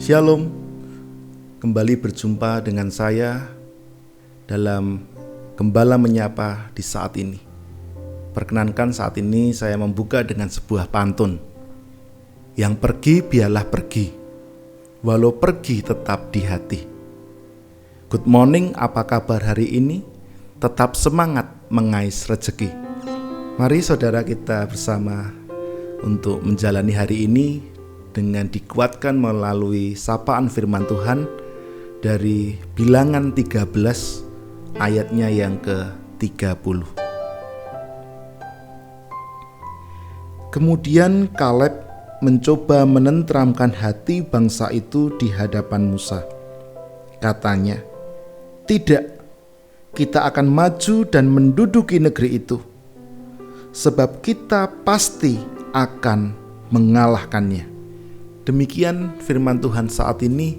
Shalom, kembali berjumpa dengan saya dalam Gembala Menyapa di saat ini. Perkenankan saat ini saya membuka dengan sebuah pantun. Yang pergi biarlah pergi, walau pergi tetap di hati. Good morning, apa kabar hari ini? Tetap semangat mengais rezeki. Mari saudara kita bersama untuk menjalani hari ini dengan dikuatkan melalui sapaan firman Tuhan dari Bilangan 13 ayatnya yang ke-30. Kemudian Kaleb mencoba menenteramkan hati bangsa itu di hadapan Musa. Katanya, "Tidak, kita akan maju dan menduduki negeri itu, sebab kita pasti akan mengalahkannya." Demikian firman Tuhan saat ini.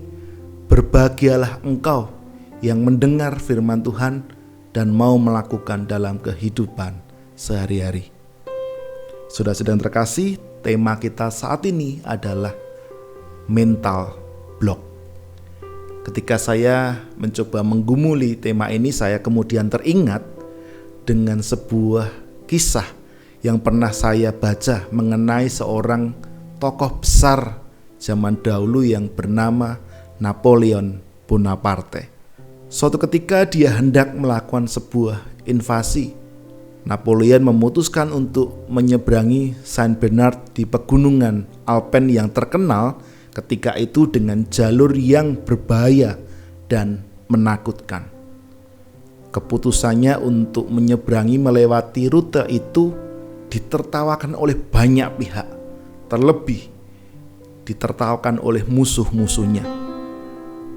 Berbahagialah engkau yang mendengar firman Tuhan dan mau melakukan dalam kehidupan sehari-hari. Saudara-saudara terkasih, tema kita saat ini adalah mental block. Ketika saya mencoba menggumuli tema ini, saya kemudian teringat dengan sebuah kisah yang pernah saya baca mengenai seorang tokoh besar zaman dahulu yang bernama Napoleon Bonaparte. Suatu ketika dia hendak melakukan sebuah invasi. Napoleon memutuskan untuk menyeberangi Saint Bernard di pegunungan Alpen yang terkenal ketika itu dengan jalur yang berbahaya dan menakutkan. Keputusannya untuk menyeberangi melewati rute itu ditertawakan oleh banyak pihak, terlebih ditertawakan oleh musuh-musuhnya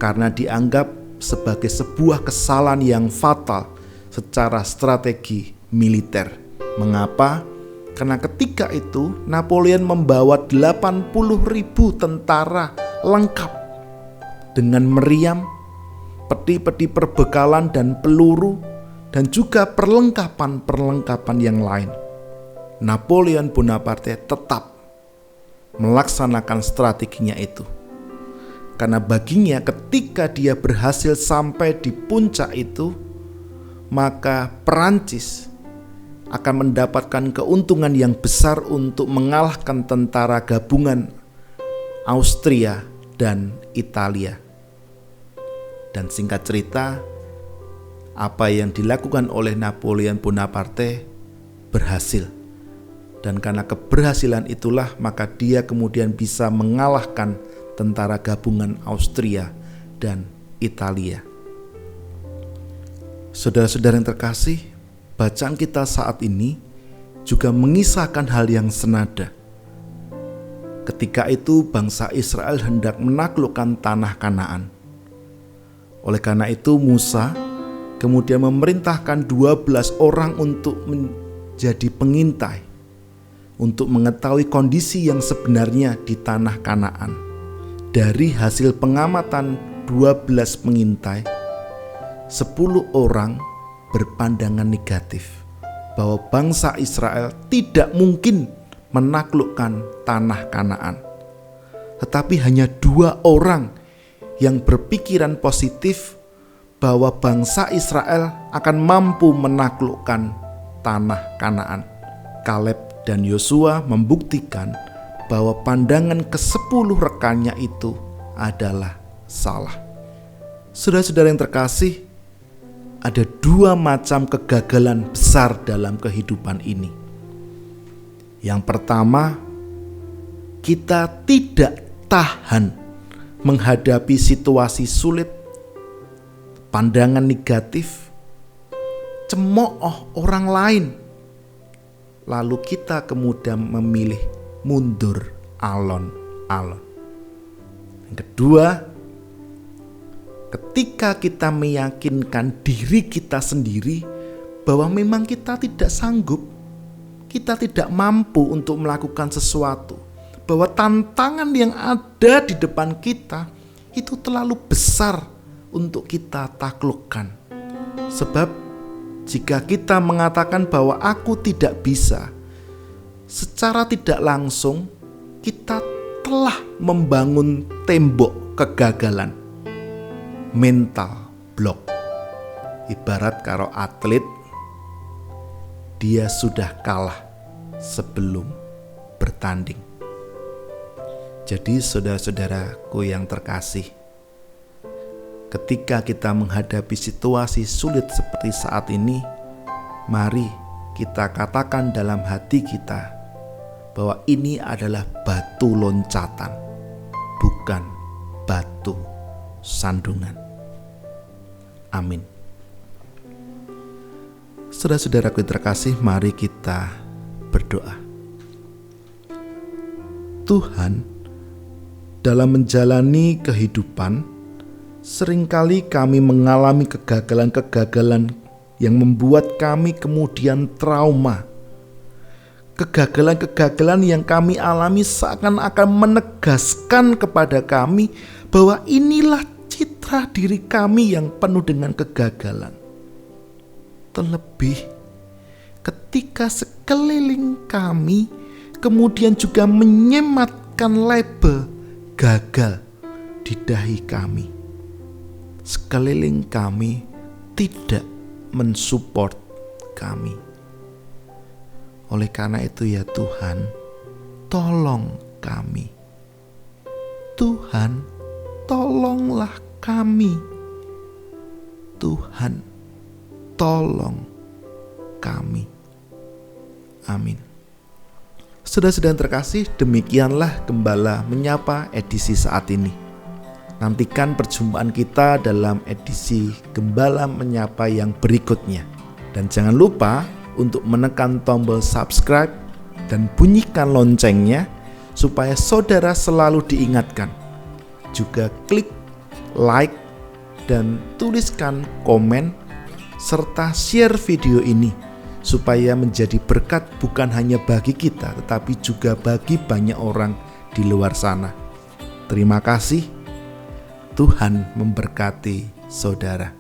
karena dianggap sebagai sebuah kesalahan yang fatal secara strategi militer. Mengapa? Karena ketika itu Napoleon membawa 80.000 tentara lengkap dengan meriam, peti-peti perbekalan dan peluru, dan juga perlengkapan-perlengkapan yang lain. Napoleon Bonaparte tetap melaksanakan strateginya itu. Karena baginya ketika dia berhasil sampai di puncak itu, maka Perancis akan mendapatkan keuntungan yang besar untuk mengalahkan tentara gabungan Austria dan Italia. Dan singkat cerita, apa yang dilakukan oleh Napoleon Bonaparte berhasil. Dan karena keberhasilan itulah maka dia kemudian bisa mengalahkan tentara gabungan Austria dan Italia. Saudara-saudara yang terkasih, bacaan kita saat ini juga mengisahkan hal yang senada. Ketika itu bangsa Israel hendak menaklukkan tanah Kanaan. Oleh karena itu Musa kemudian memerintahkan 12 orang untuk menjadi pengintai, untuk mengetahui kondisi yang sebenarnya di tanah Kanaan. Dari hasil pengamatan 12 pengintai, 10 orang berpandangan negatif bahwa bangsa Israel tidak mungkin menaklukkan tanah Kanaan. Tetapi hanya 2 orang yang berpikiran positif bahwa bangsa Israel akan mampu menaklukkan tanah Kanaan. Kaleb dan Yosua membuktikan bahwa pandangan ke-10 rekannya itu adalah salah. Saudara-saudara yang terkasih, ada 2 macam kegagalan besar dalam kehidupan ini. Yang pertama, kita tidak tahan menghadapi situasi sulit, pandangan negatif, cemooh orang lain. Lalu kita kemudian memilih mundur alon-alon. Yang kedua, ketika kita meyakinkan diri kita sendiri bahwa memang kita tidak sanggup, kita tidak mampu untuk melakukan sesuatu, bahwa tantangan yang ada di depan kita itu terlalu besar untuk kita taklukkan. Sebab jika kita mengatakan bahwa aku tidak bisa, secara tidak langsung kita telah membangun tembok kegagalan, mental block. Ibarat karo atlet, dia sudah kalah sebelum bertanding. Jadi saudara-saudaraku yang terkasih, ketika kita menghadapi situasi sulit seperti saat ini, mari kita katakan dalam hati kita bahwa ini adalah batu loncatan, bukan batu sandungan. Amin. Saudara-saudaraku yang terkasih, mari kita berdoa. Tuhan, dalam menjalani kehidupan, seringkali kami mengalami kegagalan-kegagalan yang membuat kami kemudian trauma. Kegagalan-kegagalan yang kami alami seakan-akan menegaskan kepada kami bahwa inilah citra diri kami yang penuh dengan kegagalan. Terlebih ketika sekeliling kami kemudian juga menyematkan label gagal di dahi kami. Sekeliling kami tidak mensupport kami. Oleh karena itu ya Tuhan, tolong kami. Tuhan, tolonglah kami. Tuhan, tolong kami. Amin. Saudara-saudara terkasih, demikianlah Gembala Menyapa edisi saat ini. Nantikan perjumpaan kita dalam edisi Gembala Menyapa yang berikutnya. Dan jangan lupa untuk menekan tombol subscribe dan bunyikan loncengnya supaya saudara selalu diingatkan. Juga klik like dan tuliskan komen serta share video ini supaya menjadi berkat bukan hanya bagi kita tetapi juga bagi banyak orang di luar sana. Terima kasih. Tuhan memberkati saudara.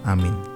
Amin.